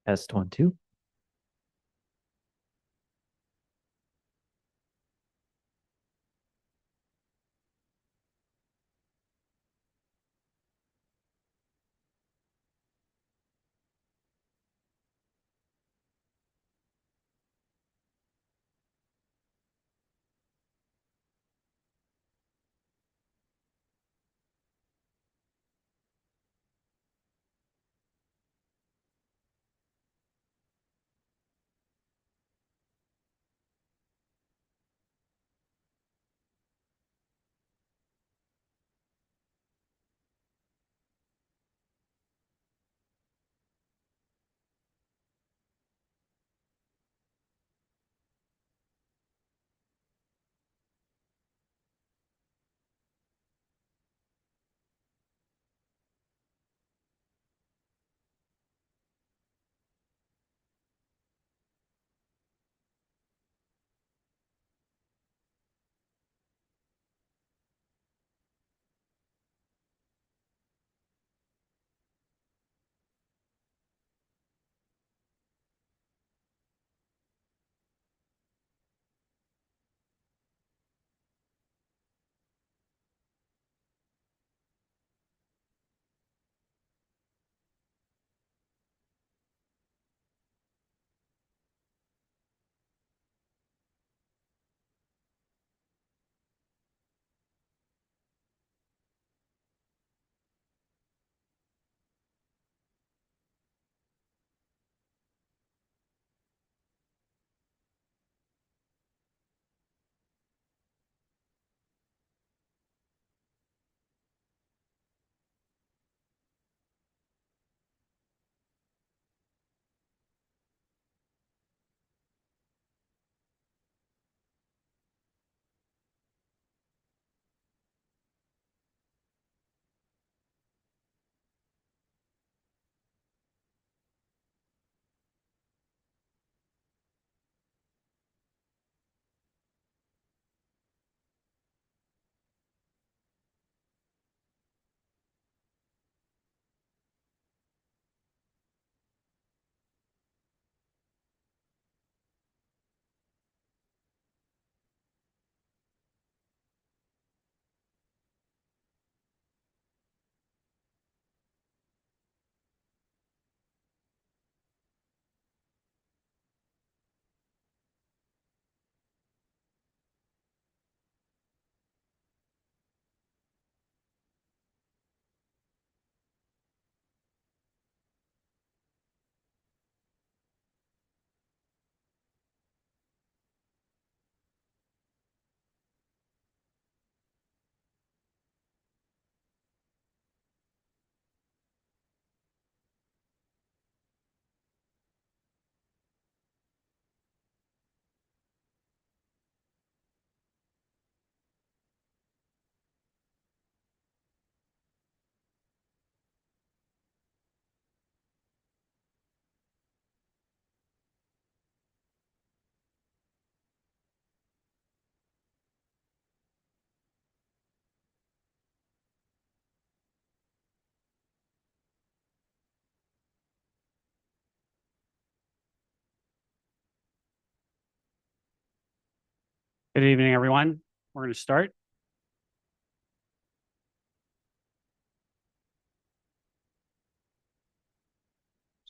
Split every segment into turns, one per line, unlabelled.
Test 1, 2.
Good evening, everyone. We're going to start.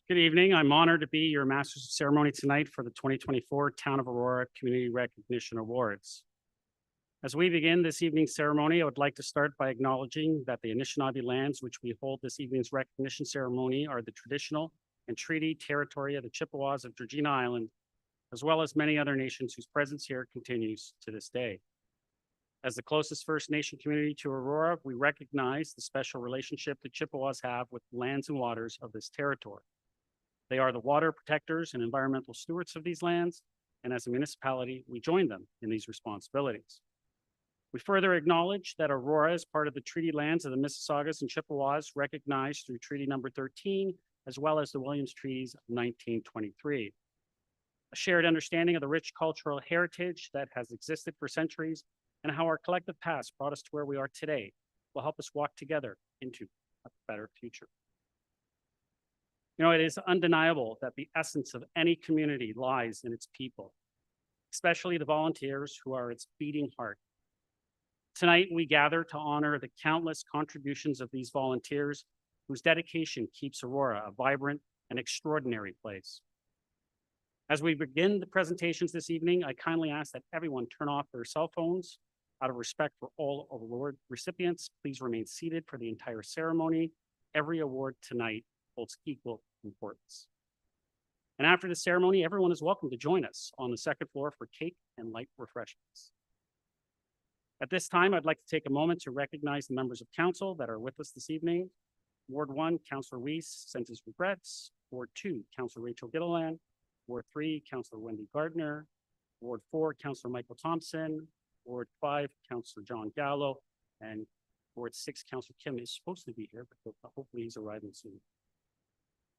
Good evening. I'm honored to be your Masters of Ceremony tonight for the 2024 Town of Aurora Community Recognition Awards. As we begin this evening's ceremony, I would like to start by acknowledging that the Anishinaabe lands which we hold this evening's recognition ceremony are the traditional and treaty territory of the Chippewas of Georgina Island, as well as many other nations whose presence here continues to this day. As the closest First Nation community to Aurora, we recognize the special relationship the Chippewas have with the lands and waters of this territory. They are the water protectors and environmental stewards of these lands, and as a municipality, we join them in these responsibilities. We further acknowledge that Aurora is part of the treaty lands of the Mississaugas and Chippewas recognized through Treaty Number 13, as well as the Williams Treaties of 1923. A shared understanding of the rich cultural heritage that has existed for centuries and how our collective past brought us to where we are today will help us walk together into a better future. You know, it is undeniable that the essence of any community lies in its people, especially the volunteers who are its beating heart. Tonight, we gather to honor the countless contributions of these volunteers whose dedication keeps Aurora a vibrant and extraordinary place. As we begin the presentations this evening, I kindly ask that everyone turn off their cell phones. Out of respect for all award recipients, please remain seated for the entire ceremony. Every award tonight holds equal importance. And after the ceremony, everyone is welcome to join us on the second floor for cake and light refreshments. At this time, I'd like to take a moment to recognize the members of council that are with us this evening. Ward 1, Councillor Weiss sends his regrets. Ward 2, Councillor Rachel Gilliland. Ward 3, Councillor Wendy Gardner. Ward 4, Councillor Michael Thompson. Ward 5, Councillor John Gallo. And Ward 6, Councillor Kim is supposed to be here, but hopefully he's arriving soon.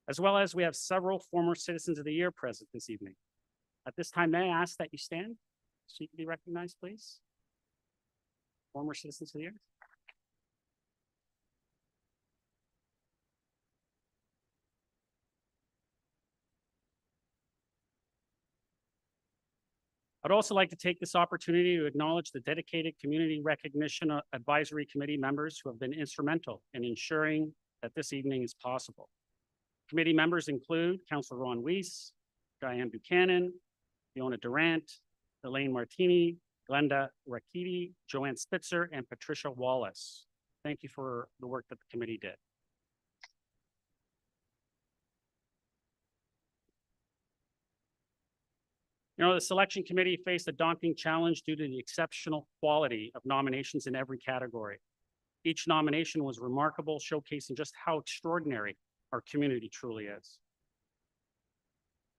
As well as we have several former Citizens of the Year present this evening. At this time, may I ask that you stand so you can be recognized, please? Former Citizens of the Year. I'd also like to take this opportunity to acknowledge the dedicated Community Recognition Advisory Committee members who have been instrumental in ensuring that this evening is possible. Committee members include Councillor Ron Weiss, Diane Buchanan, Fiona Durant, Elaine Martini, Glenda Rakiti, Joanne Spitzer, and Patricia Wallace. Thank you for the work that the committee did. You know, the selection committee faced a daunting challenge due to the exceptional quality of nominations in every category. Each nomination was remarkable, showcasing just how extraordinary our community truly is.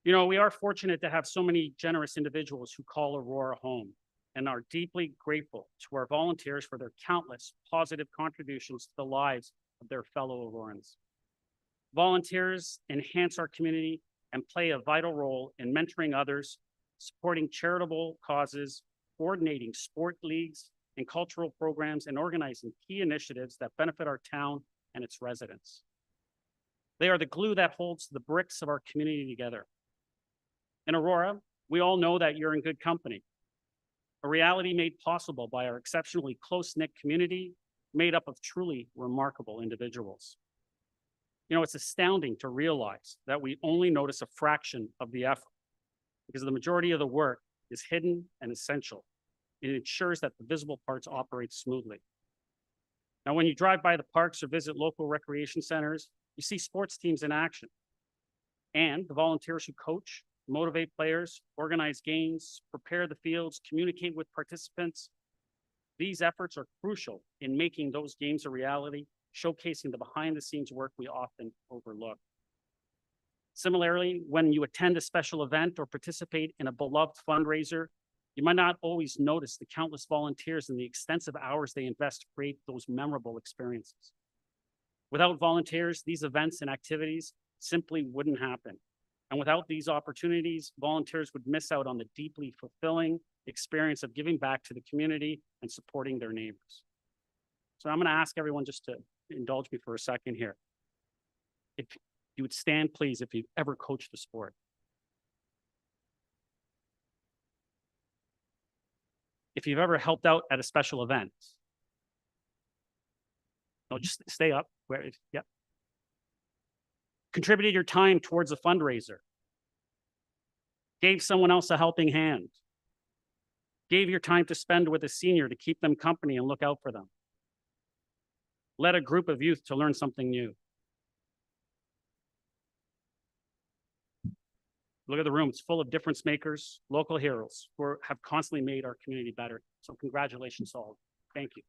You know, we are fortunate to have so many generous individuals who call Aurora home and are deeply grateful to our volunteers for their countless positive contributions to the lives of their fellow Aurorans. Volunteers enhance our community and play a vital role in mentoring others, supporting charitable causes, coordinating sport leagues and cultural programs, and organizing key initiatives that benefit our town and its residents. They are the glue that holds the bricks of our community together. In Aurora, we all know that you're in good company, a reality made possible by our exceptionally close-knit community made up of truly remarkable individuals. You know, it's astounding to realize that we only notice a fraction of the effort because the majority of the work is hidden and essential. It ensures that the visible parts operate smoothly. Now, when you drive by the parks or visit local recreation centers, you see sports teams in action. And the volunteers who coach, motivate players, organize games, prepare the fields, communicate with participants. These efforts are crucial in making those games a reality, showcasing the behind-the-scenes work we often overlook. Similarly, when you attend a special event or participate in a beloved fundraiser, you might not always notice the countless volunteers and the extensive hours they invest to create those memorable experiences. Without volunteers, these events and activities simply wouldn't happen. And without these opportunities, volunteers would miss out on the deeply fulfilling experience of giving back to the community and supporting their neighbors. So I'm going to ask everyone just to indulge me for a second here. If you would stand, please, if you've ever coached a sport. If you've ever helped out at a special event. No, just stay up. Yep. Contributed your time towards a fundraiser. Gave someone else a helping hand. Gave your time to spend with a senior to keep them company and look out for them. Led a group of youth to learn something new. Look at the room, it's full of difference makers, local heroes who have constantly made our community better. So congratulations all. Thank you.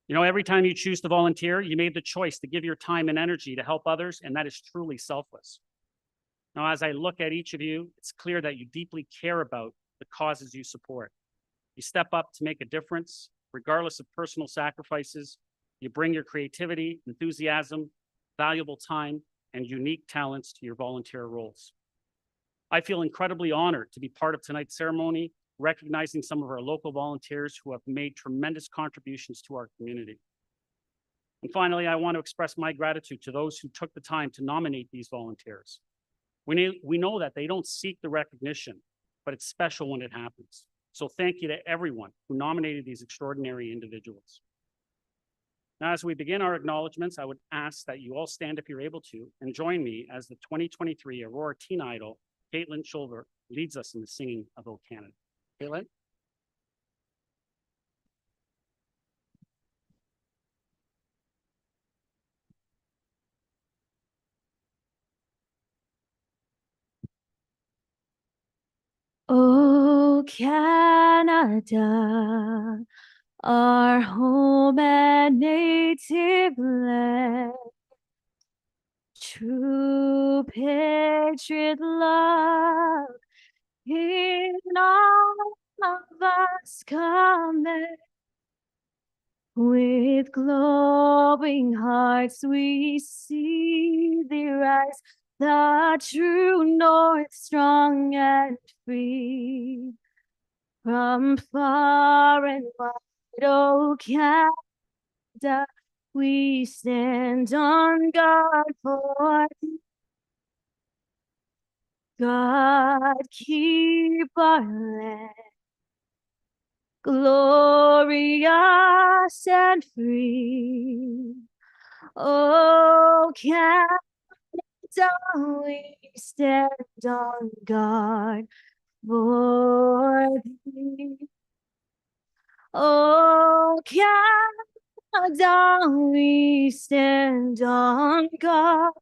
You know, every time you choose to volunteer, you made the choice to give your time and energy to help others, and that is truly selfless. Now, as I look at each of you, it's clear that you deeply care about the causes you support. You step up to make a difference, regardless of personal sacrifices. You bring your creativity, enthusiasm, valuable time, and unique talents to your volunteer roles. I feel incredibly honored to be part of tonight's ceremony, recognizing some of our local volunteers who have made tremendous contributions to our community. And finally, I want to express my gratitude to those who took the time to nominate these volunteers. We know that they don't seek the recognition, but it's special when it happens. So thank you to everyone who nominated these extraordinary individuals. Now, as we begin our acknowledgements, I would ask that you all stand if you're able to and join me as the 2023 Aurora Teen Idol, Caitlin Shulver, leads us in the singing of O Canada. Caitlin?
Oh, Canada, our home and native land, true patriot love in all of us command. With glowing hearts we see thee rise, the true north, strong and free. From far and wide, O Canada, we stand on guard for thee. God, keep our land glorious and free. Oh, Canada, we stand on guard for thee. Oh, Canada, we stand on guard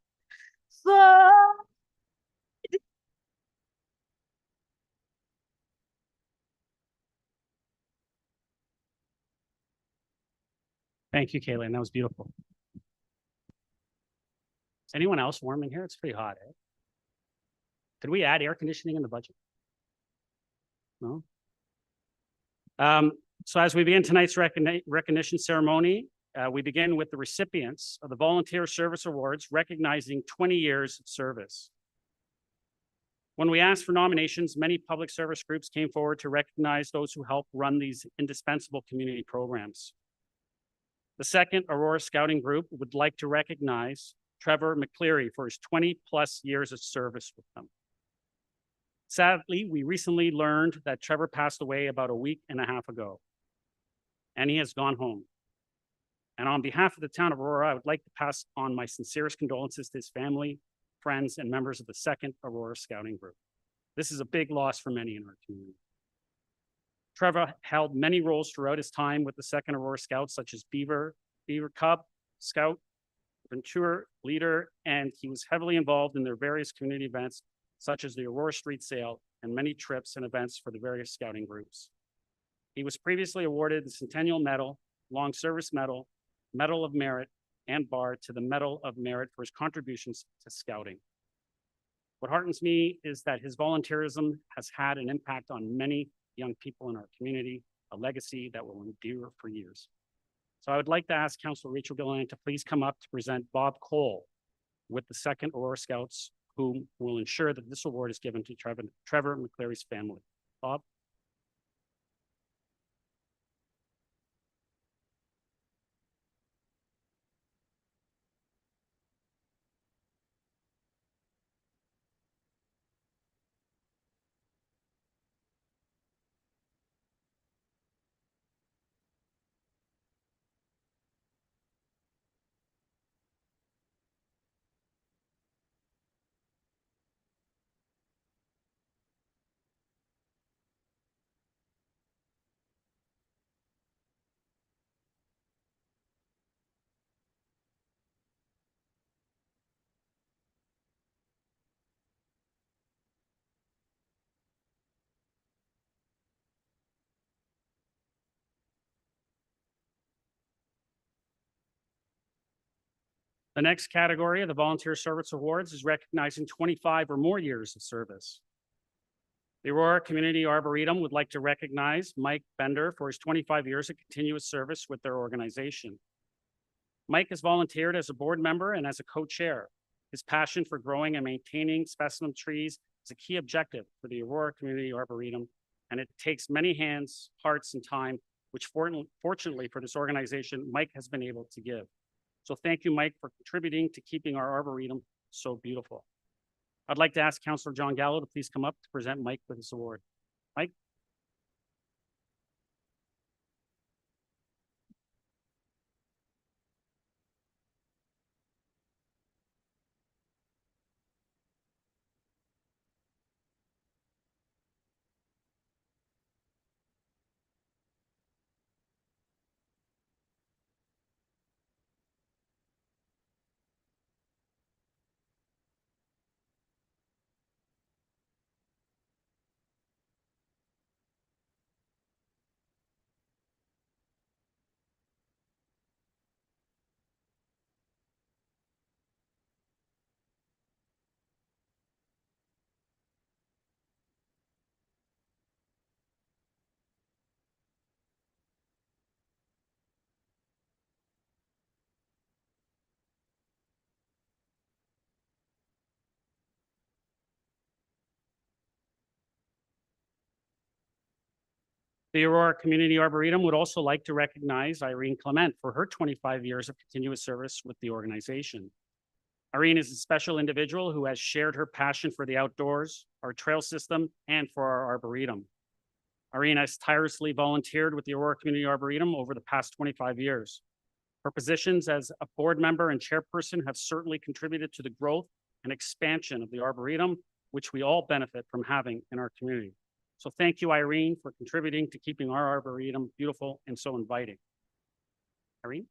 for thee.
Thank you, Caitlin. That was beautiful. Is anyone else warm in here? It's pretty hot, eh? Did we add air conditioning in the budget? No? So as we begin tonight's recognition ceremony, we begin with the recipients of the Volunteer Service Awards, recognizing 20 years of service. When we asked for nominations, many public service groups came forward to recognize those who help run these indispensable community programs. The second Aurora Scouting Group would like to recognize Trevor McCleary for his 20+ years of service with them. Sadly, we recently learned that Trevor passed away about a week and a half ago, and he has gone home. And on behalf of the town of Aurora, I would like to pass on my sincerest condolences to his family, friends, and members of the second Aurora Scouting Group. This is a big loss for many in our community. Trevor held many roles throughout his time with the second Aurora Scouts, such as Beaver Cub, Scout, Ventura leader, and he was heavily involved in their various community events, such as the Aurora Street Sale and many trips and events for the various scouting groups. He was previously awarded the Centennial Medal, Long Service Medal, Medal of Merit, and Bar to the Medal of Merit for his contributions to scouting. What heartens me is that his volunteerism has had an impact on many young people in our community, a legacy that will endure for years. So I would like to ask Councillor Rachel Gilliland to please come up to present Bob Cole with the second Aurora Scouts, who will ensure that this award is given to Trevor McCleary's family. Bob? The next category of the Volunteer Service Awards is recognizing 25 or more years of service. The Aurora Community Arboretum would like to recognize Mike Bender for his 25 years of continuous service with their organization. Mike has volunteered as a board member and as a co-chair. His passion for growing and maintaining specimen trees is a key objective for the Aurora Community Arboretum, and it takes many hands, hearts, and time, which fortunately for this organization, Mike has been able to give. So thank you, Mike, for contributing to keeping our Arboretum so beautiful. I'd like to ask Councillor John Gallo to please come up to present Mike with his award. Mike? The Aurora Community Arboretum would also like to recognize Irene Clement for her 25 years of continuous service with the organization. Irene is a special individual who has shared her passion for the outdoors, our trail system, and for our Arboretum. Irene has tirelessly volunteered with the Aurora Community Arboretum over the past 25 years. Her positions as a board member and chairperson have certainly contributed to the growth and expansion of the Arboretum, which we all benefit from having in our community. So thank you, Irene, for contributing to keeping our Arboretum beautiful and so inviting. Irene?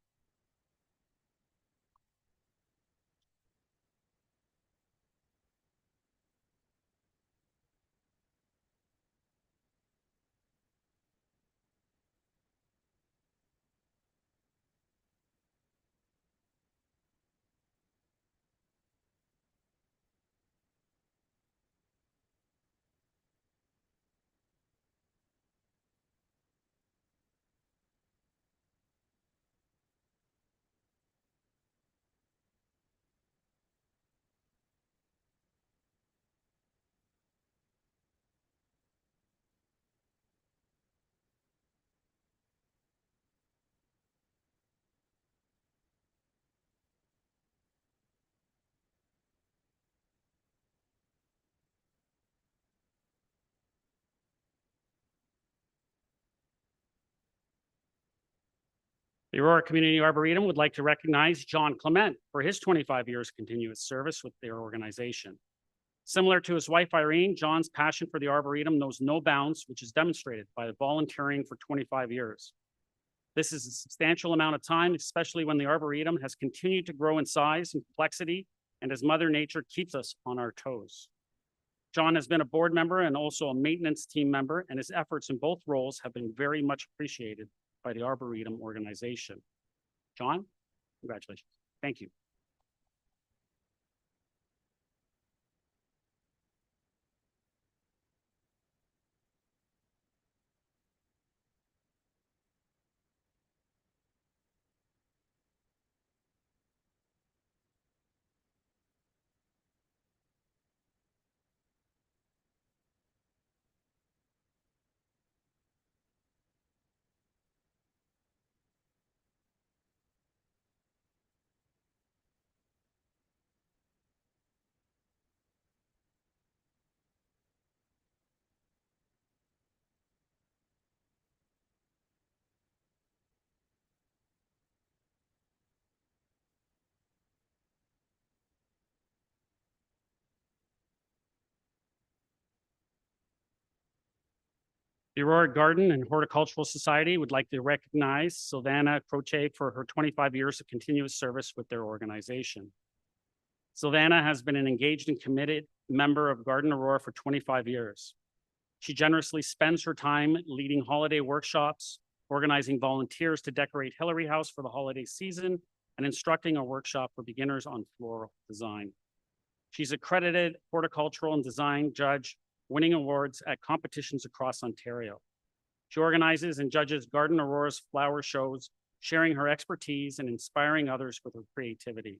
The Aurora Community Arboretum would like to recognize John Clement for his 25 years continuous service with their organization. Similar to his wife Irene, John's passion for the Arboretum knows no bounds, which is demonstrated by volunteering for 25 years. This is a substantial amount of time, especially when the Arboretum has continued to grow in size and complexity, and as Mother Nature keeps us on our toes. John has been a board member and also a maintenance team member, and his efforts in both roles have been very much appreciated by the Arboretum organization. John, congratulations. Thank you. The Aurora Garden and Horticultural Society would like to recognize Sylvana Croce for her 25 years of continuous service with their organization. Sylvana has been an engaged and committed member of Garden Aurora for 25 years. She generously spends her time leading holiday workshops, organizing volunteers to decorate Hillary House for the holiday season, and instructing a workshop for beginners on floral design. She's accredited horticultural and design judge, winning awards at competitions across Ontario. She organizes and judges Garden Aurora's flower shows, sharing her expertise and inspiring others with her creativity.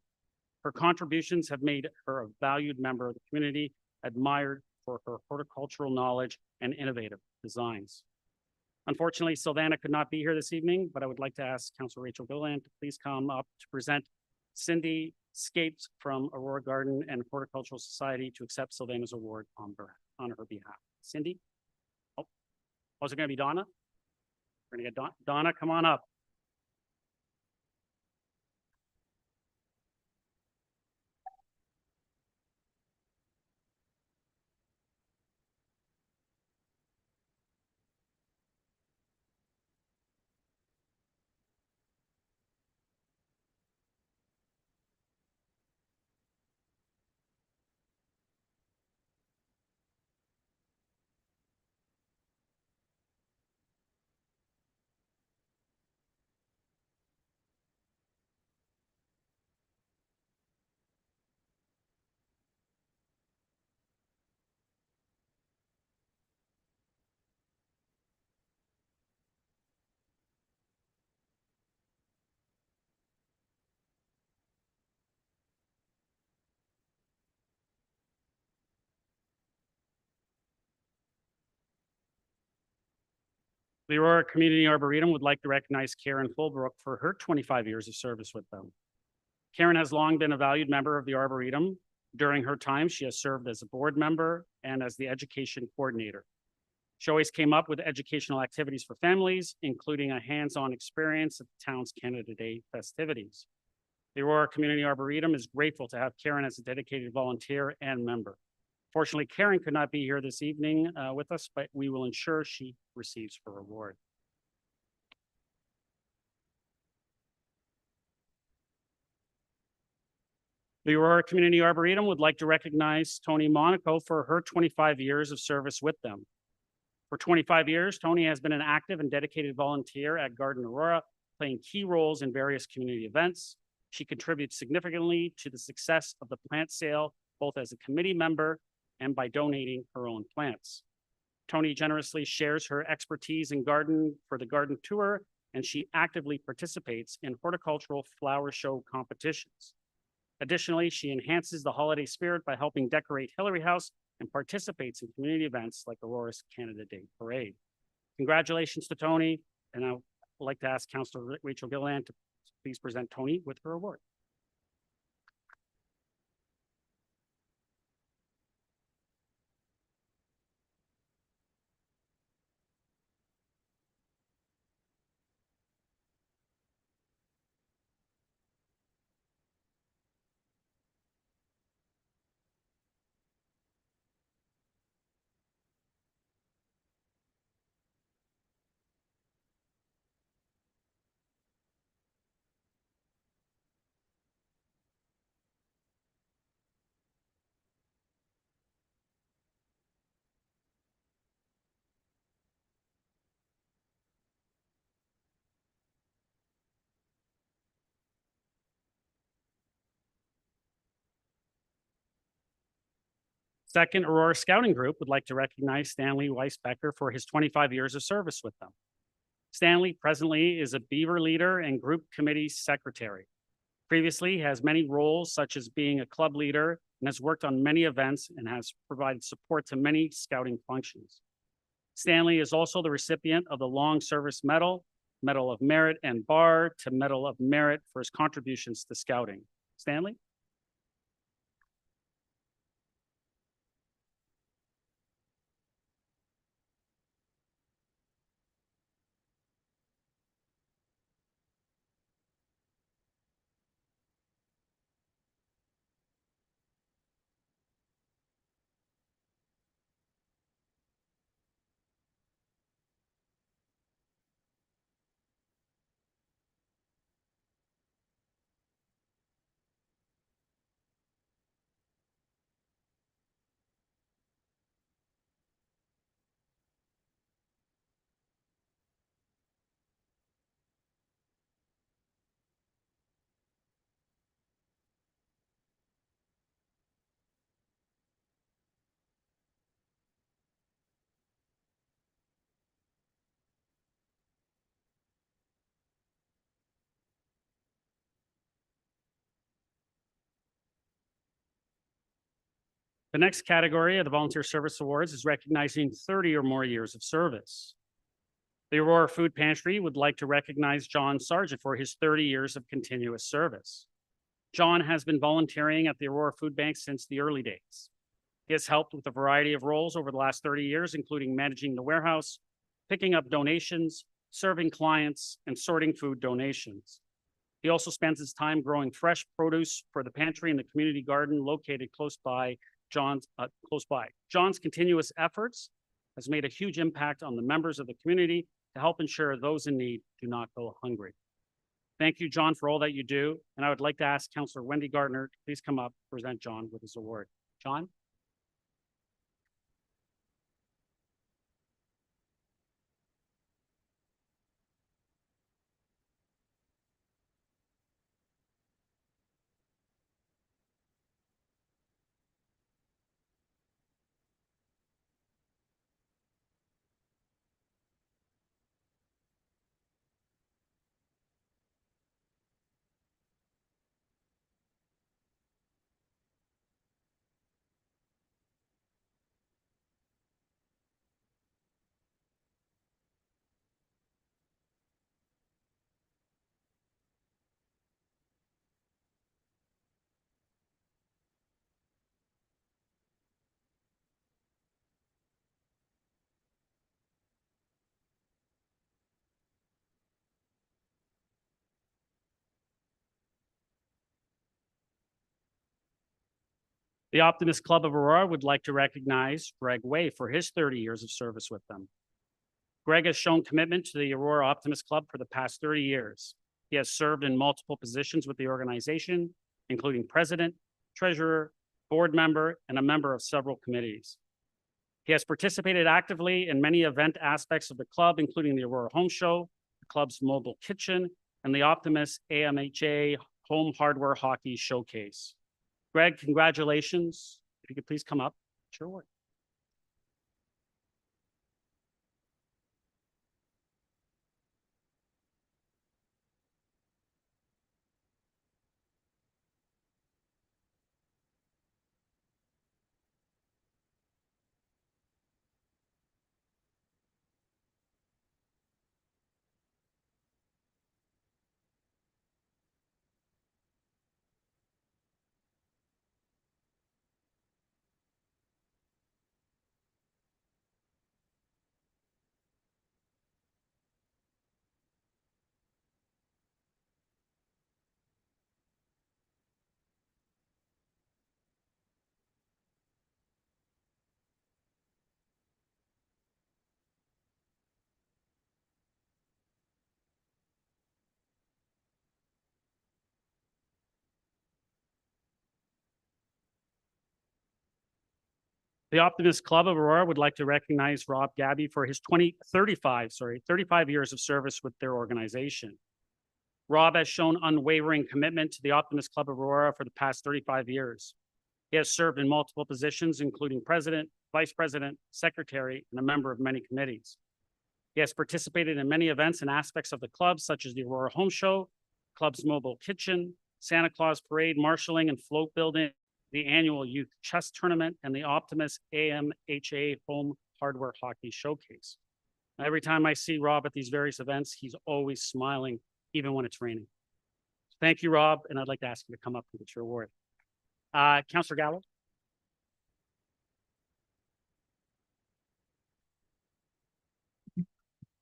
Her contributions have made her a valued member of the community, admired for her horticultural knowledge and innovative designs. Unfortunately, Sylvana could not be here this evening, but I would like to ask Councillor Rachel Gilliland to please come up to present Cindy Scapes from Aurora Garden and Horticultural Society to accept Sylvana's award on her behalf. Cindy? Oh, was it going to be Donna? We're going to get Donna, come on up. The Aurora Community Arboretum would like to recognize Karen Fulbrook for her 25 years of service with them. Karen has long been a valued member of the Arboretum. During her time, she has served as a board member and as the education coordinator. She always came up with educational activities for families, including a hands-on experience at the town's Canada Day festivities. The Aurora Community Arboretum is grateful to have Karen as a dedicated volunteer and member. Fortunately, Karen could not be here this evening with us, but we will ensure she receives her award. The Aurora Community Arboretum would like to recognize Tony Monaco for her 25 years of service with them. For 25 years, Tony has been an active and dedicated volunteer at Garden Aurora, playing key roles in various community events. She contributes significantly to the success of the plant sale, both as a committee member and by donating her own plants. Tony generously shares her expertise in garden for the garden tour, and she actively participates in horticultural flower show competitions. Additionally, she enhances the holiday spirit by helping decorate Hillary House and participates in community events like Aurora's Canada Day Parade. Congratulations to Tony, and I'd like to ask Councillor Rachel Gilliland to please present Tony with her award. Second, Aurora Scouting Group would like to recognize Stanley Weisbecker for his 25 years of service with them. Stanley presently is a Beaver leader and group committee secretary. Previously, he has many roles such as being a club leader and has worked on many events and has provided support to many scouting functions. Stanley is also the recipient of the Long Service Medal, Medal of Merit and Bar to Medal of Merit for his contributions to scouting. Stanley? The next category of the Volunteer Service Awards is recognizing 30 or more years of service. The Aurora Food Pantry would like to recognize John Sargent for his 30 years of continuous service. John has been volunteering at the Aurora Food Bank since the early days. He has helped with a variety of roles over the last 30 years, including managing the warehouse, picking up donations, serving clients, and sorting food donations. He also spends his time growing fresh produce for the pantry and the community garden located close by. John's continuous efforts has made a huge impact on the members of the community to help ensure those in need do not go hungry. Thank you, John, for all that you do. And I would like to ask Councillor Wendy Gardner to please come up and present John with his award. John? The Optimist Club of Aurora would like to recognize Greg Way for his 30 years of service with them. Greg has shown commitment to the Aurora Optimist Club for the past 30 years. He has served in multiple positions with the organization, including president, treasurer, board member, and a member of several committees. He has participated actively in many event aspects of the club, including the Aurora Home Show, the club's mobile kitchen, and the Optimist AMHA Home Hardware Hockey Showcase. Greg, congratulations. If you could please come up. Sure. The Optimist Club of Aurora would like to recognize Rob Gabby for his 35 years of service with their organization. Rob has shown unwavering commitment to the Optimist Club of Aurora for the past 35 years. He has served in multiple positions, including president, vice president, secretary, and a member of many committees. He has participated in many events and aspects of the club, such as the Aurora Home Show, club's mobile kitchen, Santa Claus Parade, marshalling and float building, the annual youth chess tournament, and the Optimist AMHA Home Hardware Hockey Showcase. Every time I see Rob at these various events, he's always smiling, even when it's raining. Thank you, Rob, and I'd like to ask you to come up and get your award. Councillor Gallo.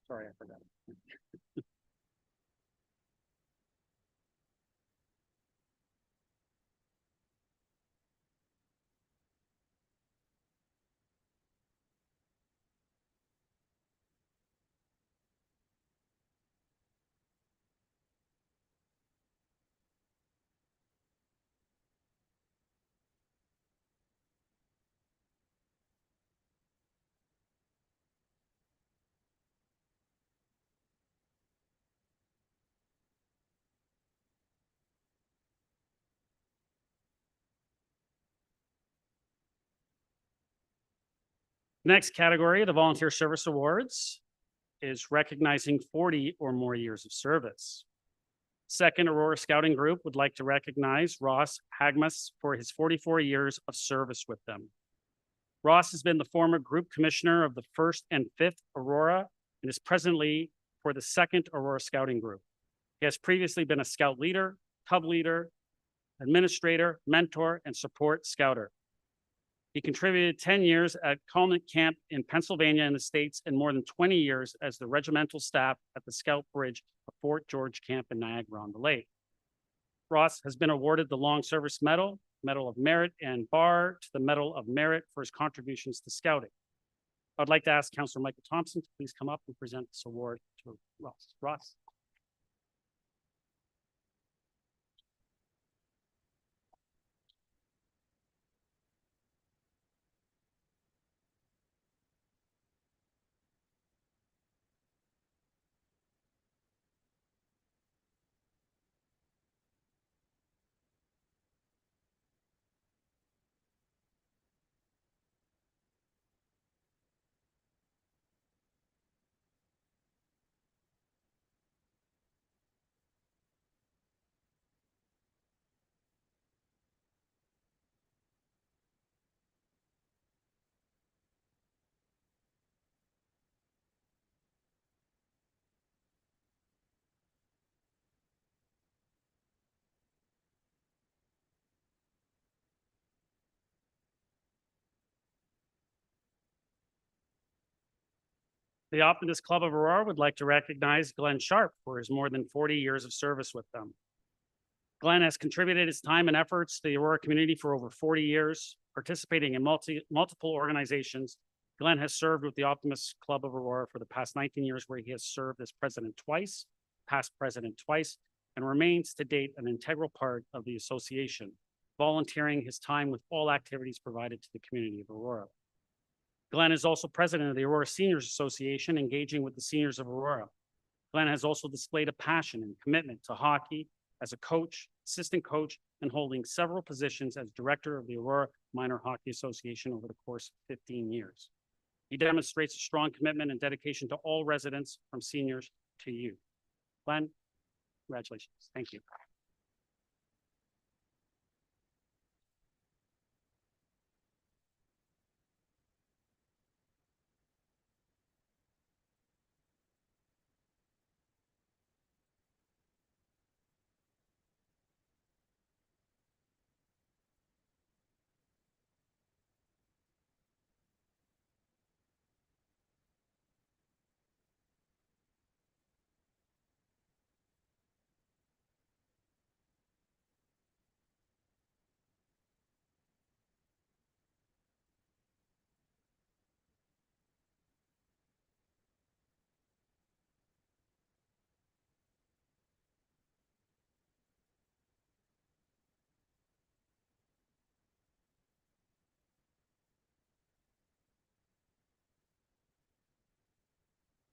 Sorry, I forgot. Next category, the Volunteer Service Awards, is recognizing 40 or more years of service. Second, Aurora Scouting Group would like to recognize Ross Hagmas for his 44 years of service with them. Ross has been the former group commissioner of the 1st and 5th Aurora and is presently for the 2nd Aurora Scouting Group. He has previously been a scout leader, cub leader, administrator, mentor, and support scouter. He contributed 10 years at Colnett Camp in Pennsylvania in the States and more than 20 years as the regimental staff at the Scout Bridge of Fort George Camp in Niagara-on-the-Lake. Ross has been awarded the Long Service Medal, Medal of Merit, and bar to the Medal of Merit for his contributions to scouting. I'd like to ask Councillor Michael Thompson to please come up and present this award to Ross. Ross. The Optimist Club of Aurora would like to recognize Glenn Sharp for his more than 40 years of service with them. Glenn has contributed his time and efforts to the Aurora community for over 40 years, participating in multiple organizations. Glenn has served with the Optimist Club of Aurora for the past 19 years, where he has served as president twice, past president twice, and remains to date an integral part of the association, volunteering his time with all activities provided to the community of Aurora. Glenn is also president of the Aurora Seniors Association, engaging with the seniors of Aurora. Glenn has also displayed a passion and commitment to hockey as a coach, assistant coach, and holding several positions as director of the Aurora Minor Hockey Association over the course of 15 years. He demonstrates a strong commitment and dedication to all residents, from seniors to youth. Glenn, congratulations. Thank you.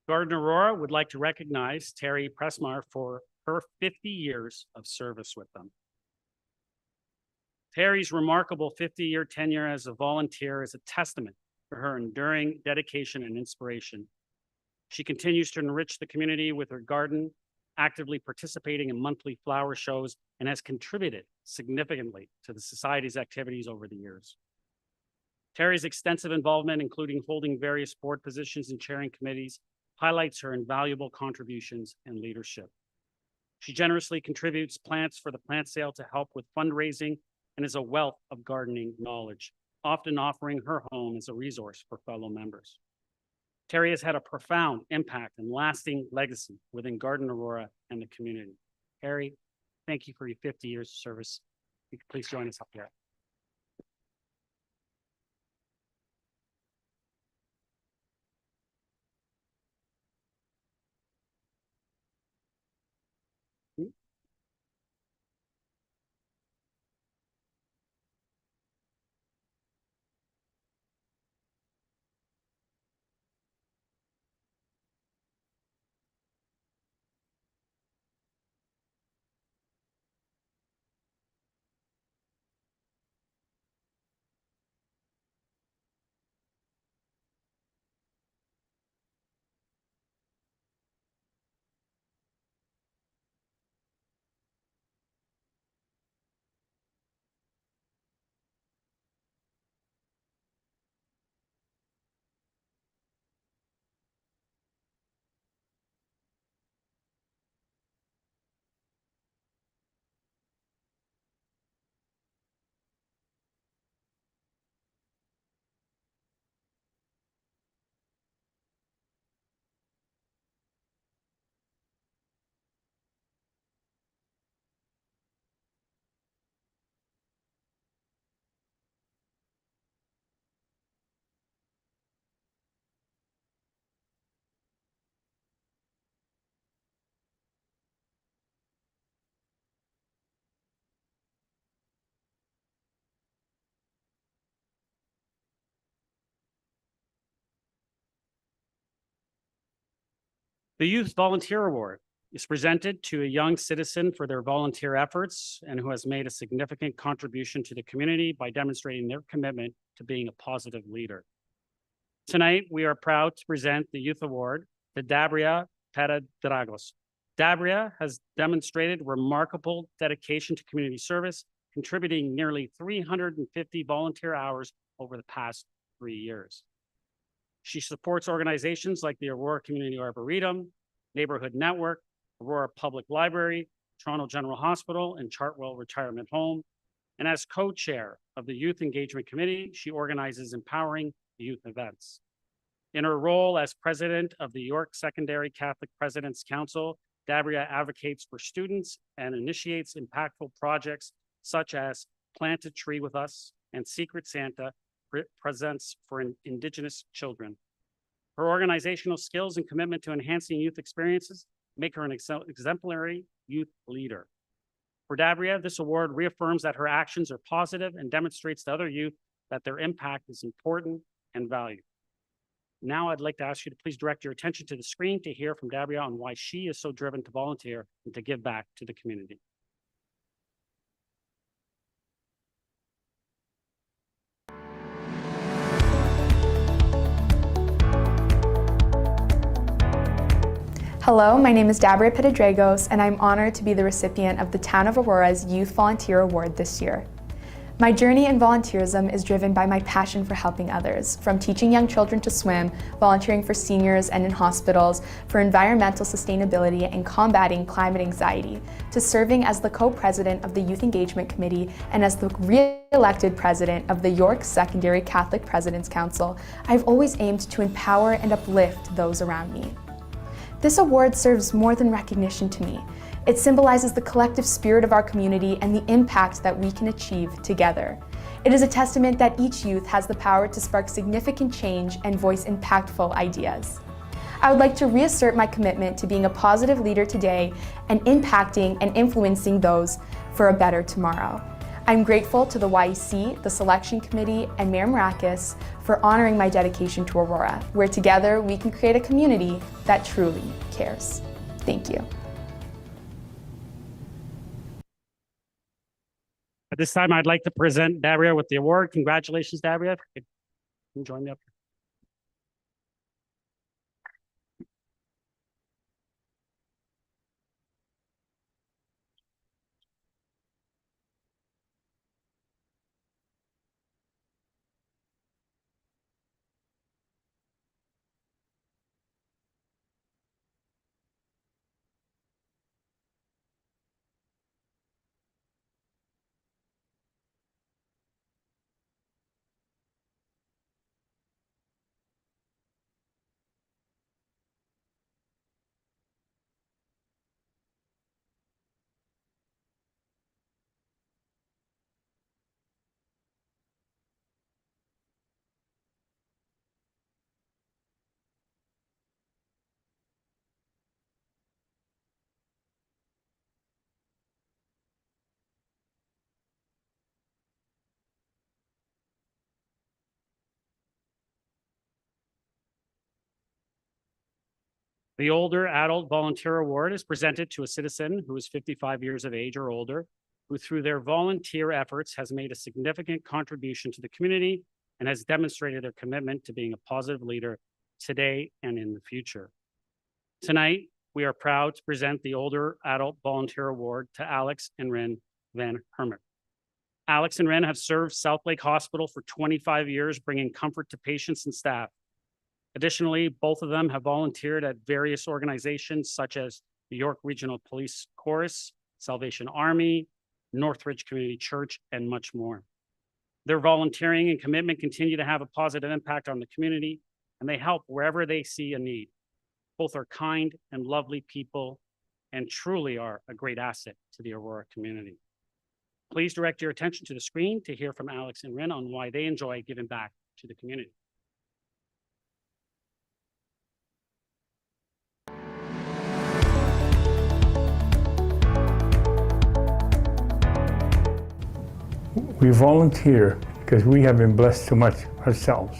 Garden Aurora would like to recognize Terry Pressmar for her 50 years of service with them. Terry's remarkable 50-year tenure as a volunteer is a testament to her enduring dedication and inspiration. She continues to enrich the community with her garden, actively participating in monthly flower shows, and has contributed significantly to the Society's activities over the years. Terry's extensive involvement, including holding various board positions and chairing committees, highlights her invaluable contributions and leadership. She generously contributes plants for the plant sale to help with fundraising and is a wealth of gardening knowledge, often offering her home as a resource for fellow members. Terry has had a profound impact and lasting legacy within Garden Aurora and the community. Terry, thank you for your 50 years of service. You can please join us up here. The Youth Volunteer Award is presented to a young citizen for their volunteer efforts and who has made a significant contribution to the community by demonstrating their commitment to being a positive leader. Tonight, we are proud to present the Youth Award to Dabria Peradragos. Dabria has demonstrated remarkable dedication to community service, contributing nearly 350 volunteer hours over the past 3 years. She supports organizations like the Aurora Community Arboretum, Neighborhood Network, Aurora Public Library, Toronto General Hospital, and Chartwell Retirement Home. And as co-chair of the Youth Engagement Committee, she organizes empowering youth events. In her role as president of the York Secondary Catholic President's Council, Dabria advocates for students and initiates impactful projects such as Plant a Tree with Us and Secret Santa Presents for Indigenous Children. Her organizational skills and commitment to enhancing youth experiences make her an exemplary youth leader. For Dabria, this award reaffirms that her actions are positive and demonstrates to other youth that their impact is important and valued. Now I'd like to ask you to please direct your attention to the screen to hear from Dabria on why she is so driven to volunteer and to give back to the community.
Hello, my name is Dabria Peradragos, and I'm honored to be the recipient of the Town of Aurora's Youth Volunteer Award this year. My journey in volunteerism is driven by my passion for helping others, from teaching young children to swim, volunteering for seniors and in hospitals, for environmental sustainability and combating climate anxiety, to serving as the co-president of the Youth Engagement Committee and as the re-elected president of the York Secondary Catholic President's Council. I've always aimed to empower and uplift those around me. This award serves more than recognition to me. It symbolizes the collective spirit of our community and the impact that we can achieve together. It is a testament that each youth has the power to spark significant change and voice impactful ideas. I would like to reassert my commitment to being a positive leader today and impacting and influencing those for a better tomorrow. I'm grateful to the YEC, the Selection Committee, and Mayor Marakis for honoring my dedication to Aurora, where together we can create a community that truly cares. Thank you.
At this time, I'd like to present Dabria with the award. Congratulations, Dabria. Can you join me up here? The Older Adult Volunteer Award is presented to a citizen who is 55 years of age or older, who through their volunteer efforts has made a significant contribution to the community and has demonstrated their commitment to being a positive leader today and in the future. Tonight, we are proud to present the Older Adult Volunteer Award to Alex and Rin Van Hermert. Alex and Rin have served South Lake Hospital for 25 years, bringing comfort to patients and staff. Additionally, both of them have volunteered at various organizations such as the York Regional Police Chorus, Salvation Army, Northridge Community Church, and much more. Their volunteering and commitment continue to have a positive impact on the community, and they help wherever they see a need. Both are kind and lovely people and truly are a great asset to the Aurora community. Please direct your attention to the screen to hear from Alex and Rin on why they enjoy giving back to the community.
We volunteer because we have been blessed so much ourselves.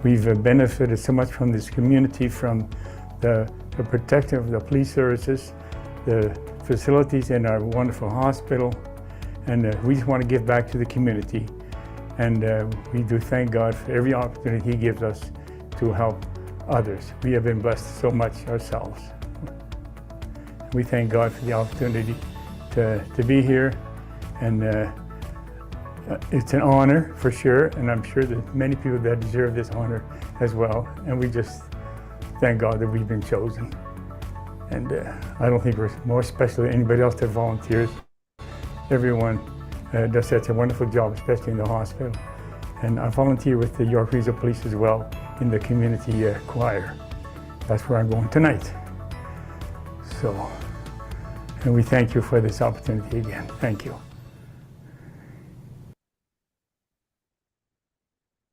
We've benefited so much from this community, from the the protection of the police services, the facilities in our wonderful hospital, and we just want to give back to the community. And we do thank God for every opportunity He gives us to help others. We have been blessed so much ourselves. We thank God for the opportunity to be here, and it's an honor for sure, and I'm sure that many people that deserve this honor as well, and we just thank God that we've been chosen. And I don't think we're more special than anybody else that volunteers. Everyone does such a wonderful job, especially in the hospital. And I volunteer with the York Regional Police as well in the community choir. That's where I'm going tonight. So, and we thank you for this opportunity again. Thank you.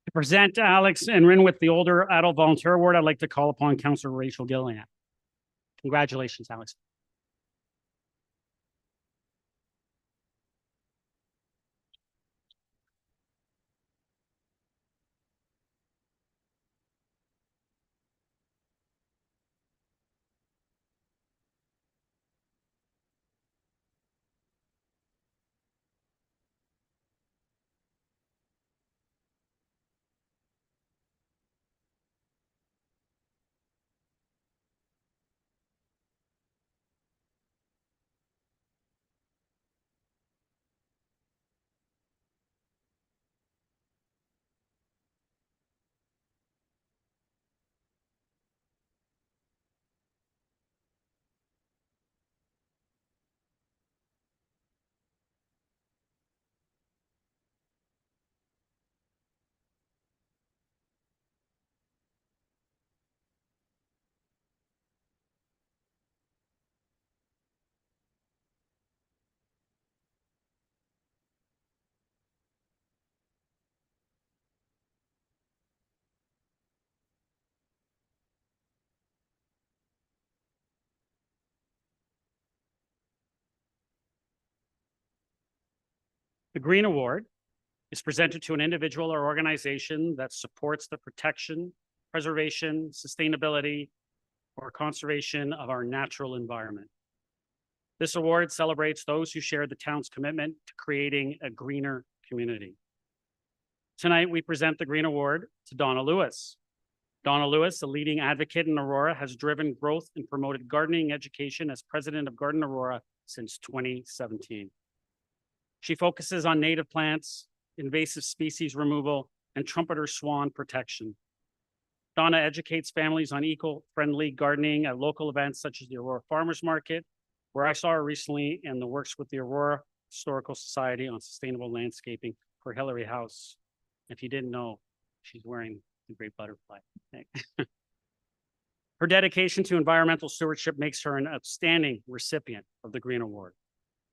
To present Alex and Rin with the Older Adult Volunteer Award, I'd like to call upon Councillor Rachel Gillian. Congratulations, Alex. The Green Award is presented to an individual or organization that supports the protection, preservation, sustainability, or conservation of our natural environment. This award celebrates those who share the town's commitment to creating a greener community. Tonight, we present the Green Award to Donna Lewis. Donna Lewis, a leading advocate in Aurora, has driven growth and promoted gardening education as president of Garden Aurora since 2017. She focuses on native plants, invasive species removal, and trumpeter swan protection. Donna educates families on eco-friendly gardening at local events such as the Aurora Farmers Market, where I saw her recently, and the works with the Aurora Historical Society on sustainable landscaping for Hillary House. If you didn't know, she's wearing the great butterfly. Her dedication to environmental stewardship makes her an outstanding recipient of the Green Award.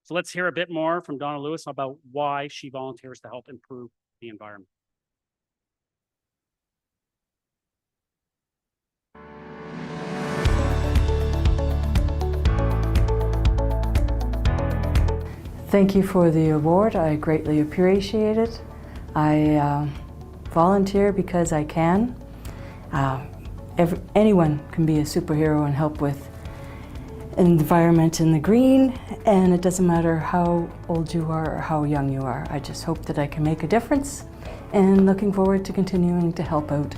So let's hear a bit more from Donna Lewis about why she volunteers to help improve the environment.
Thank you for the award. I greatly appreciate it. I volunteer because I can. Anyone can be a superhero and help with environment in the green, and it doesn't matter how old you are or how young you are. I just hope that I can make a difference, and looking forward to continuing to help out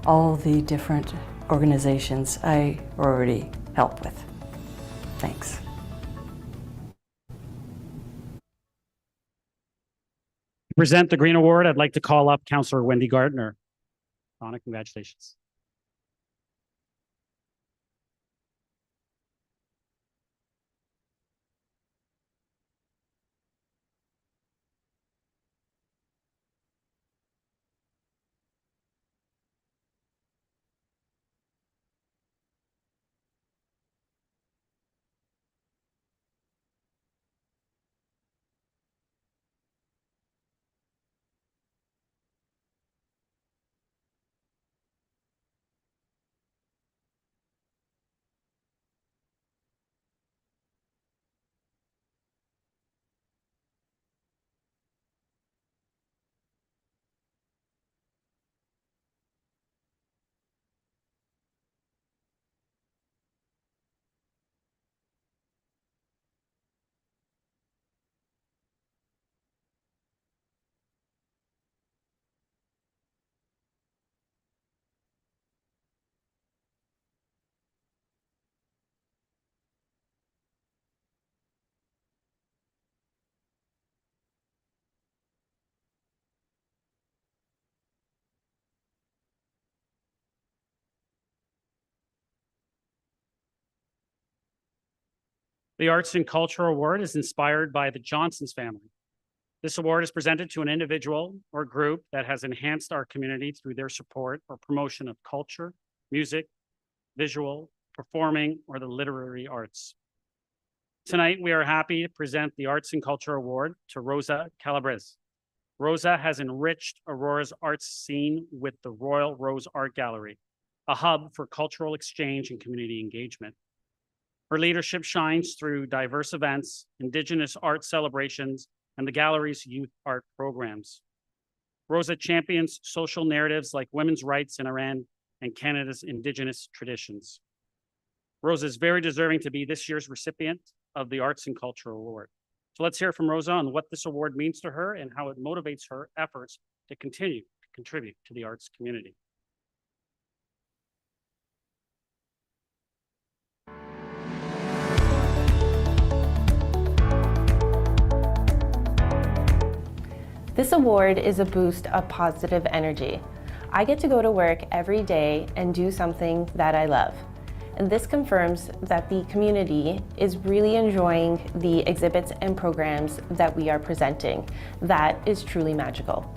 all the different organizations I already help with. Thanks.
To present the Green Award, I'd like to call up Councillor Wendy Gardner. Donna, congratulations. The Arts and Culture Award is inspired by the Johnson's family. This award is presented to an individual or group that has enhanced our community through their support or promotion of culture, music, visual, performing, or the literary arts. Tonight, we are happy to present the Arts and Culture Award to Rosa Calabrese. Rosa has enriched Aurora's arts scene with the Royal Rose Art Gallery, a hub for cultural exchange and community engagement. Her leadership shines through diverse events, Indigenous art celebrations, and the gallery's youth art programs. Rosa champions social narratives like women's rights in Iran and Canada's Indigenous traditions. Rosa is very deserving to be this year's recipient of the Arts and Culture Award. So let's hear from Rosa on what this award means to her and how it motivates her efforts to continue to contribute to the arts community.
This award is a boost of positive energy. I get to go to work every day and do something that I love. And this confirms that the community is really enjoying the exhibits and programs that we are presenting. That is truly magical.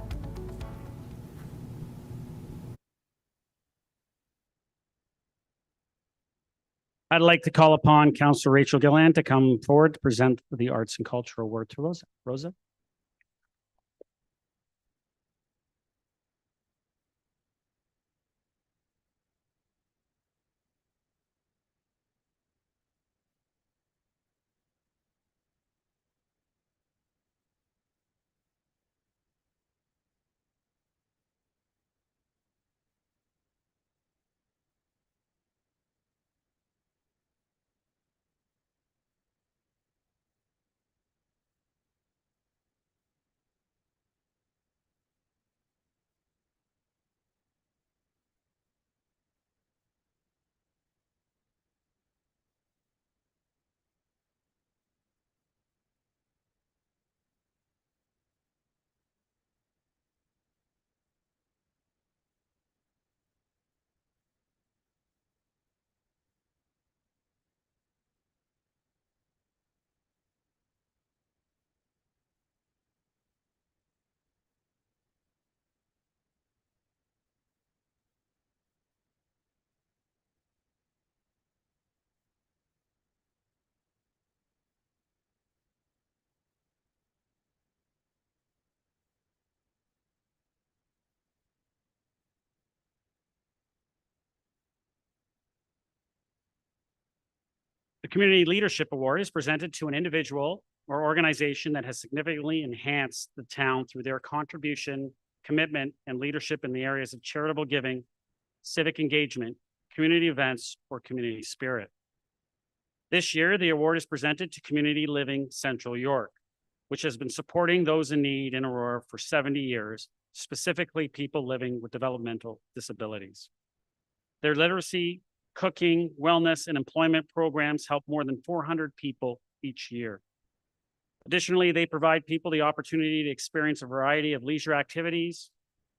I'd like to call upon Councillor Rachel Gillan to come forward to present the Arts and Culture Award to Rosa. Rosa? The Community Leadership Award is presented to an individual or organization that has significantly enhanced the town through their contribution, commitment, and leadership in the areas of charitable giving, civic engagement, community events, or community spirit. This year, the award is presented to Community Living Central York, which has been supporting those in need in Aurora for 70 years, specifically people living with developmental disabilities. Their literacy, cooking, wellness, and employment programs help more than 400 people each year. Additionally, they provide people the opportunity to experience a variety of leisure activities,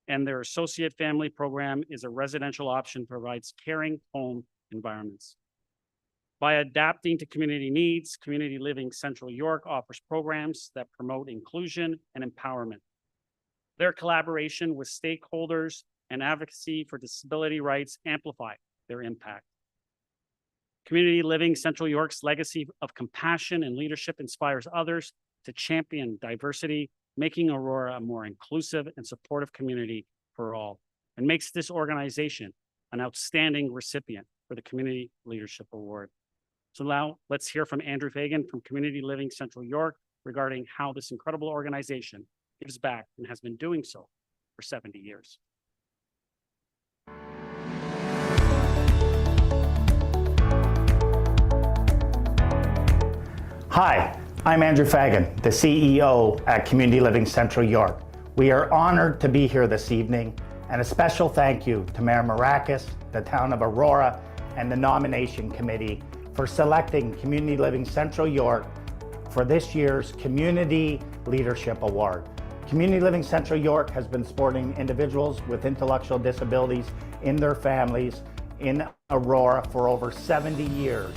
and their associate family program is a residential option that provides caring home environments. By adapting to community needs, Community Living Central York offers programs that promote inclusion and empowerment. Their collaboration with stakeholders and advocacy for disability rights amplify their impact. Community Living Central York's legacy of compassion and leadership inspires others to champion diversity, making Aurora a more inclusive and supportive community for all, and makes this organization an outstanding recipient for the Community Leadership Award. So now let's hear from Andrew Fagan from Community Living Central York regarding how this incredible organization gives back and has been doing so for 70 years.
Hi, I'm Andrew Fagan, the CEO at Community Living Central York. We are honored to be here this evening, and a special thank you to Mayor Marakis, the town of Aurora, and the nomination committee for selecting Community Living Central York for this year's Community Leadership Award. Community Living Central York has been supporting individuals with intellectual disabilities in their families in Aurora for over 70 years.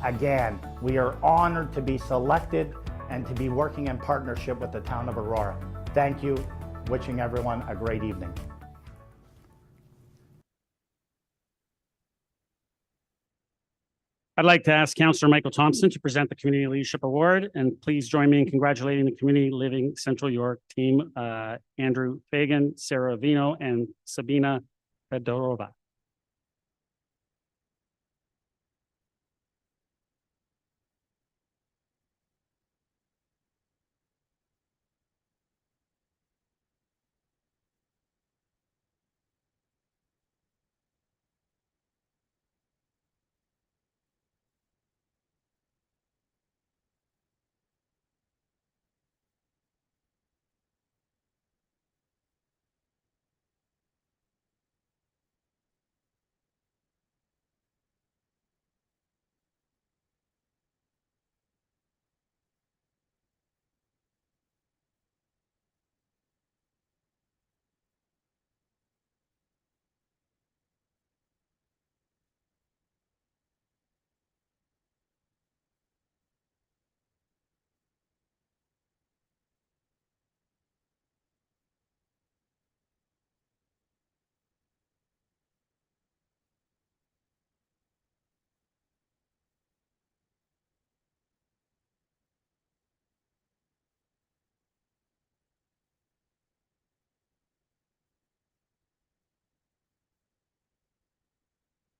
Again, we are honored to be selected and to be working in partnership with the town of Aurora. Thank you. Wishing everyone a great evening.
I'd like to ask Councillor Michael Thompson to present the Community Leadership Award, and please join me in congratulating the Community Living Central York team, Andrew Fagan, Sarah Vino, and Sabina Fedorova.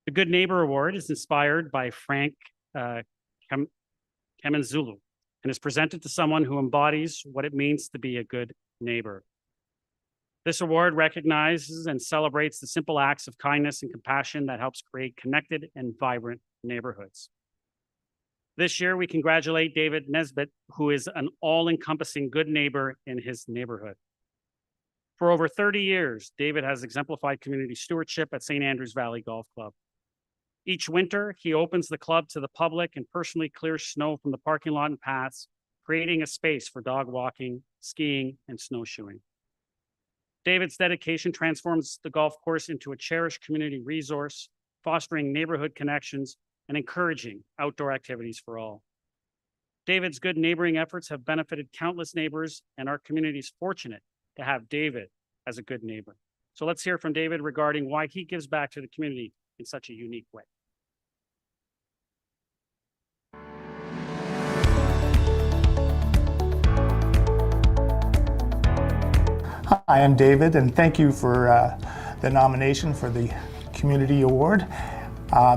The Good Neighbor Award is inspired by Frank Kamenzulu and is presented to someone who embodies what it means to be a good neighbor. This award recognizes and celebrates the simple acts of kindness and compassion that helps create connected and vibrant neighborhoods. This year, we congratulate David Nesbitt, who is an all-encompassing good neighbor in his neighborhood. For over 30 years, David has exemplified community stewardship at St. Andrews Valley Golf Club. Each winter, he opens the club to the public and personally clears snow from the parking lot and paths, creating a space for dog walking, skiing, and snowshoeing. David's dedication transforms the golf course into a cherished community resource, fostering neighborhood connections and encouraging outdoor activities for all. David's good neighboring efforts have benefited countless neighbors, and our community is fortunate to have David as a good neighbor. So let's hear from David regarding why he gives back to the community in such a unique way.
Hi, I'm David, and thank you for the nomination for the Community Award.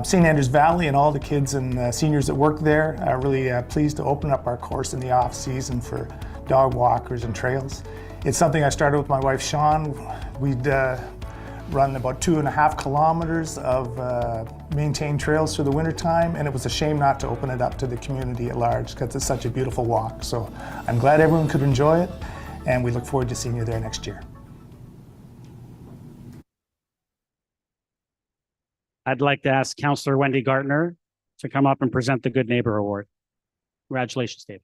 St. Andrews Valley and all the kids and seniors that work there are really pleased to open up our course in the off season for dog walkers and trails. It's something I started with my wife Sean. We'd run about 2.5 kilometers of maintained trails through the wintertime, and it was a shame not to open it up to the community at large because it's such a beautiful walk. So I'm glad everyone could enjoy it, and we look forward to seeing you there next year.
I'd like to ask Councillor Wendy Gartner to come up and present the Good Neighbor Award. Congratulations, David.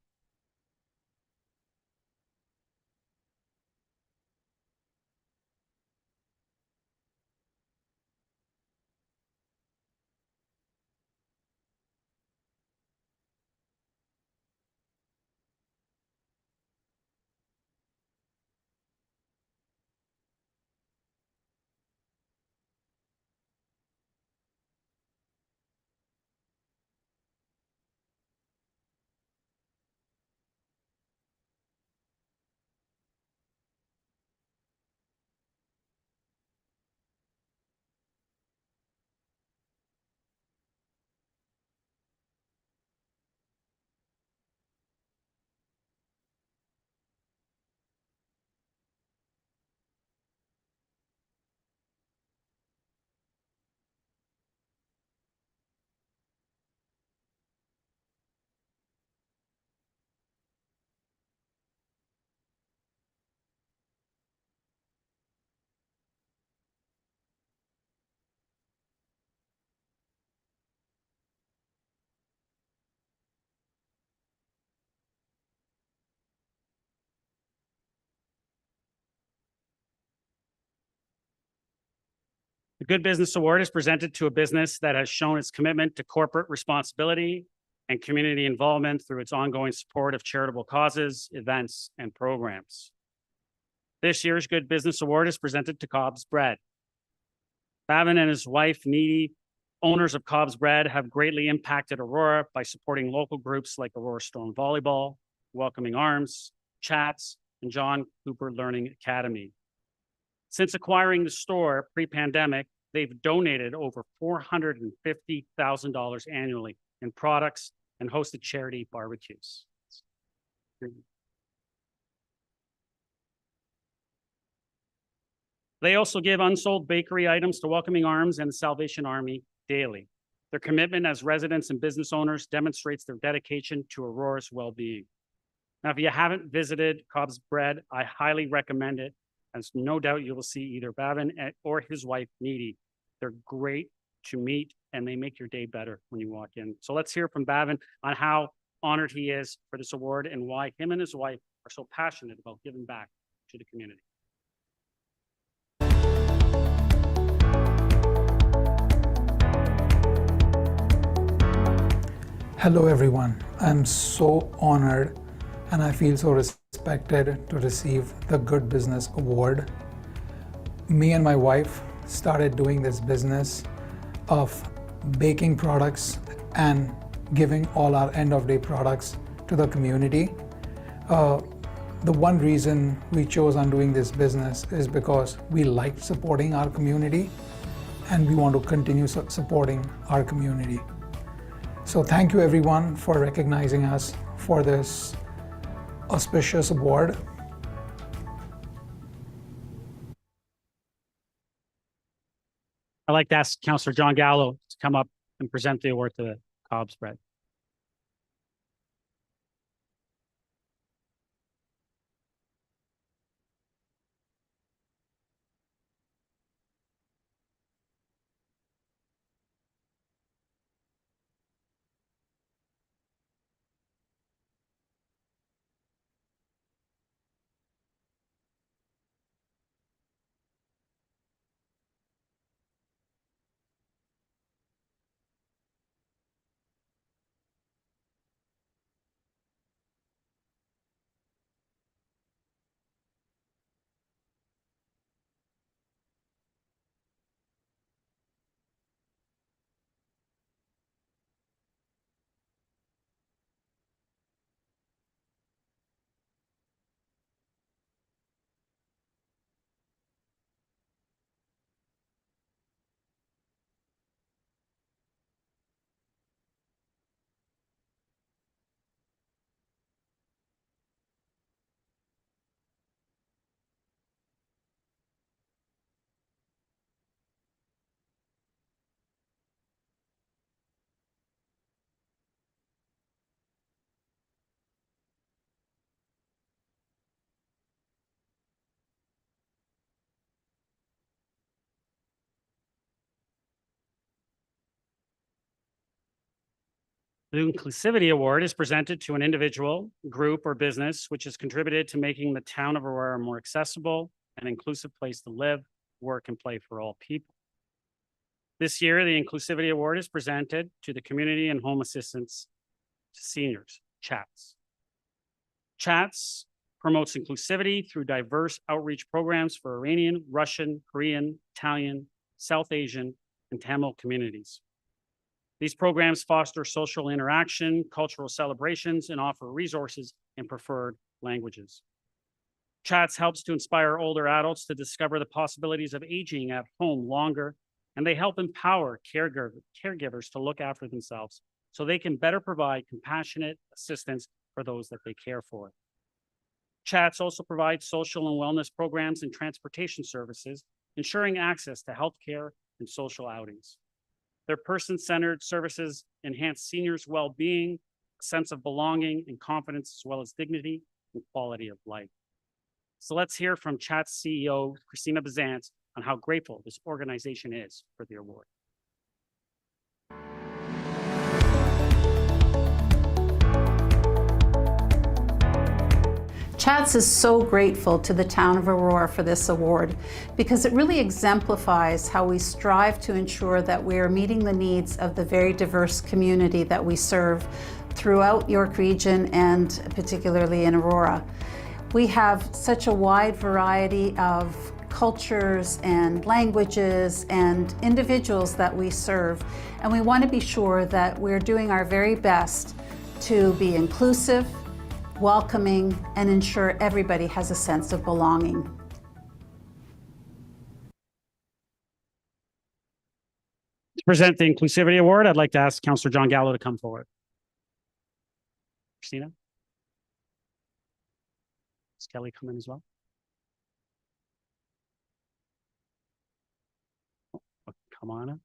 The Good Business Award is presented to a business that has shown its commitment to corporate responsibility and community involvement through its ongoing support of charitable causes, events, and programs. This year's Good Business Award is presented to Cobb's Bread. Bavin and his wife, Needy, owners of Cobb's Bread, have greatly impacted Aurora by supporting local groups like Aurora Stone Volleyball, Welcoming Arms, Chats, and John Cooper Learning Academy. Since acquiring the store pre-pandemic, they've donated over $450,000 annually in products and hosted charity barbecues. They also give unsold bakery items to Welcoming Arms and the Salvation Army daily. Their commitment as residents and business owners demonstrates their dedication to Aurora's well-being. Now, if you haven't visited Cobb's Bread, I highly recommend it, as no doubt you will see either Bavin or his wife, Needy. They're great to meet, and they make your day better when you walk in. So let's hear from Bavin on how honored he is for this award and why him and his wife are so passionate about giving back to the community.
Hello everyone, I'm so honored and I feel so respected to receive the Good Business Award. Me and my wife started doing this business of baking products and giving all our end of day products to the community. The one reason we chose on doing this business is because we like supporting our community and we want to continue supporting our community. So thank you everyone for recognizing us for this auspicious award.
I'd like to ask Councillor John Gallo to come up and present the award to Cobb's Bread. The Inclusivity Award is presented to an individual, group, or business which has contributed to making the town of Aurora a more accessible and inclusive place to live, work, and play for all people. This year, the Inclusivity Award is presented to the Community and Home Assistance to Seniors, CHATS. CHATS promotes inclusivity through diverse outreach programs for Iranian, Russian, Korean, Italian, South Asian, and Tamil communities. These programs foster social interaction, cultural celebrations, and offer resources in preferred languages. CHATS helps to inspire older adults to discover the possibilities of aging at home longer, and they help empower caregivers to look after themselves so they can better provide compassionate assistance for those that they care for. CHATS also provides social and wellness programs and transportation services, ensuring access to healthcare and social outings. Their person-centered services enhance seniors' well-being, a sense of belonging and confidence, as well as dignity and quality of life. So let's hear from CHATS CEO, Christina Bizantz, on how grateful this organization is for the award.
CHATS is so grateful to the town of Aurora for this award because it really exemplifies how we strive to ensure that we are meeting the needs of the very diverse community that we serve throughout York Region and particularly in Aurora. We have such a wide variety of cultures and languages and individuals that we serve, and we want to be sure that we're doing our very best to be inclusive, welcoming, and ensure everybody has a sense of belonging.
To present the Inclusivity Award, I'd like to ask Councillor John Gallo to come forward. Christina? Does Kelly come in as well? Oh, come on up.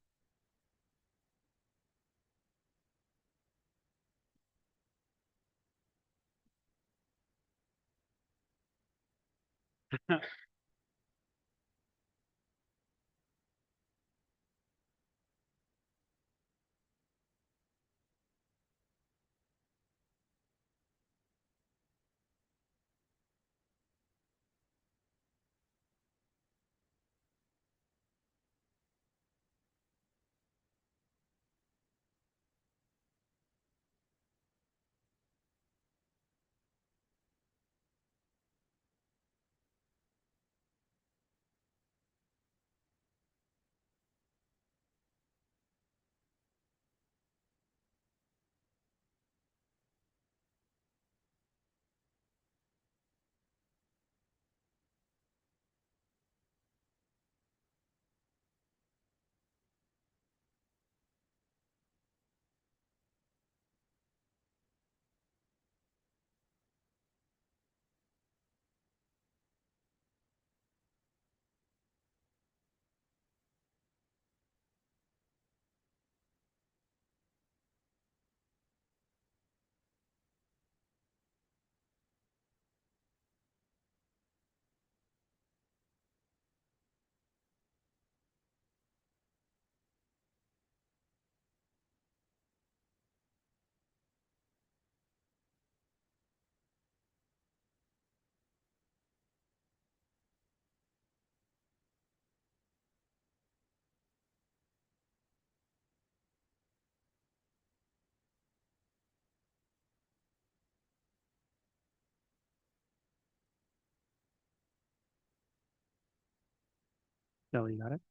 Kelly, you got it?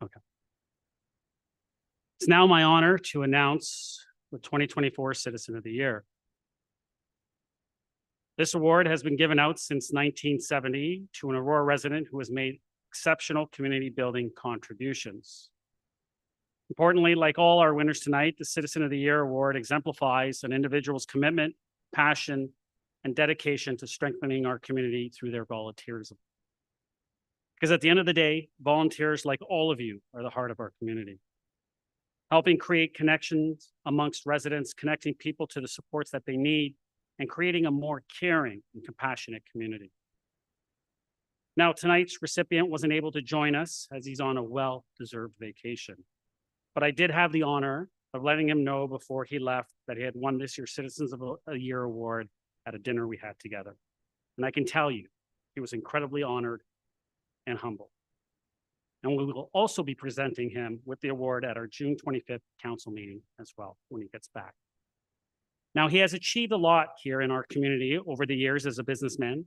Okay. It's now my honor to announce the 2024 Citizen of the Year. This award has been given out since 1970 to an Aurora resident who has made exceptional community building contributions. Importantly, like all our winners tonight, the Citizen of the Year Award exemplifies an individual's commitment, passion, and dedication to strengthening our community through their volunteerism. Because at the end of the day, volunteers like all of you are the heart of our community, helping create connections amongst residents, connecting people to the supports that they need, and creating a more caring and compassionate community. Now, tonight's recipient wasn't able to join us as he's on a well-deserved vacation, but I did have the honor of letting him know before he left that he had won this year's Citizens of the Year Award at a dinner we had together. And I can tell you, he was incredibly honored and humble. And we will also be presenting him with the award at our June 25th council meeting as well when he gets back. Now, he has achieved a lot here in our community over the years as a businessman,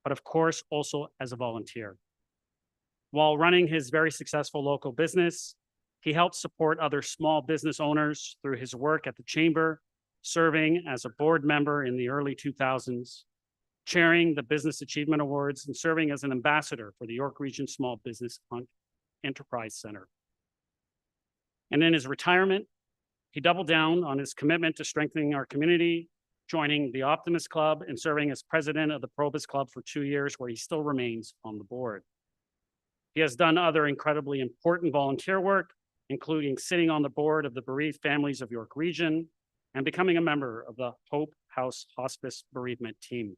but of course, also as a volunteer. While running his very successful local business, he helped support other small business owners through his work at the Chamber, serving as a board member in the early 2000s, chairing the Business Achievement Awards, and serving as an ambassador for the York Region Small Business Enterprise Center. And in his retirement, he doubled down on his commitment to strengthening our community, joining the Optimist Club and serving as president of the Probus Club for 2 years, where he still remains on the board. He has done other incredibly important volunteer work, including sitting on the board of the Bereaved Families of York Region and becoming a member of the Hope House Hospice Bereavement Team.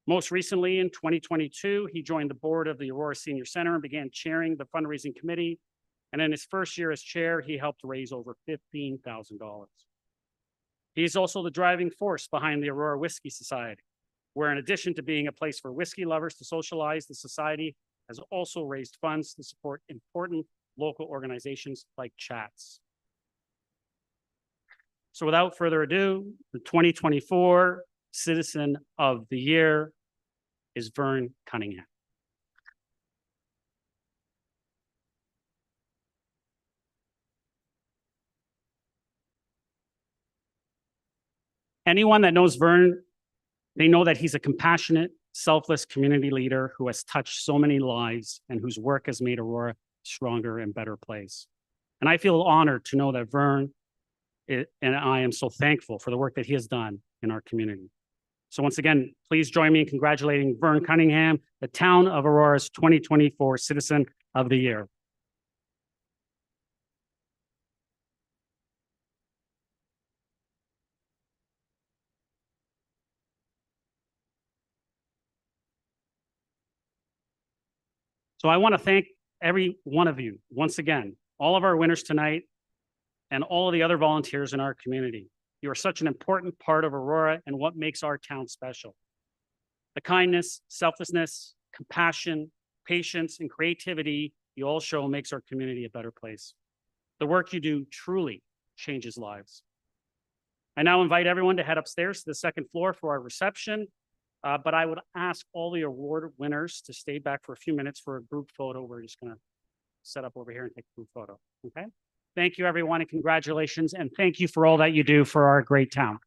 Most recently, in 2022, he joined the board of the Aurora Senior Center and began chairing the fundraising committee. And in his first year as chair, he helped raise over $15,000. He is also the driving force behind the Aurora Whiskey Society, where in addition to being a place for whiskey lovers to socialize, the society has also raised funds to support important local organizations like Chats. So without further ado, the 2024 Citizen of the Year is Vern Cunningham. Anyone that knows Vern, they know that he's a compassionate, selfless community leader who has touched so many lives and whose work has made Aurora a stronger and better place. And I feel honored to know that Vern and I am so thankful for the work that he has done in our community. So once again, please join me in congratulating Vern Cunningham, the Town of Aurora's 2024 Citizen of the Year. So I want to thank every one of you, once again, all of our winners tonight, and all of the other volunteers in our community. You are such an important part of Aurora and what makes our town special. The kindness, selflessness, compassion, patience, and creativity you all show makes our community a better place. The work you do truly changes lives. I now invite everyone to head upstairs to the second floor for our reception. But I would ask all the award winners to stay back for a few minutes for a group photo. We're just going to set up over here and take a group photo. Okay. Thank you, everyone, and congratulations. And thank you for all that you do for our great town.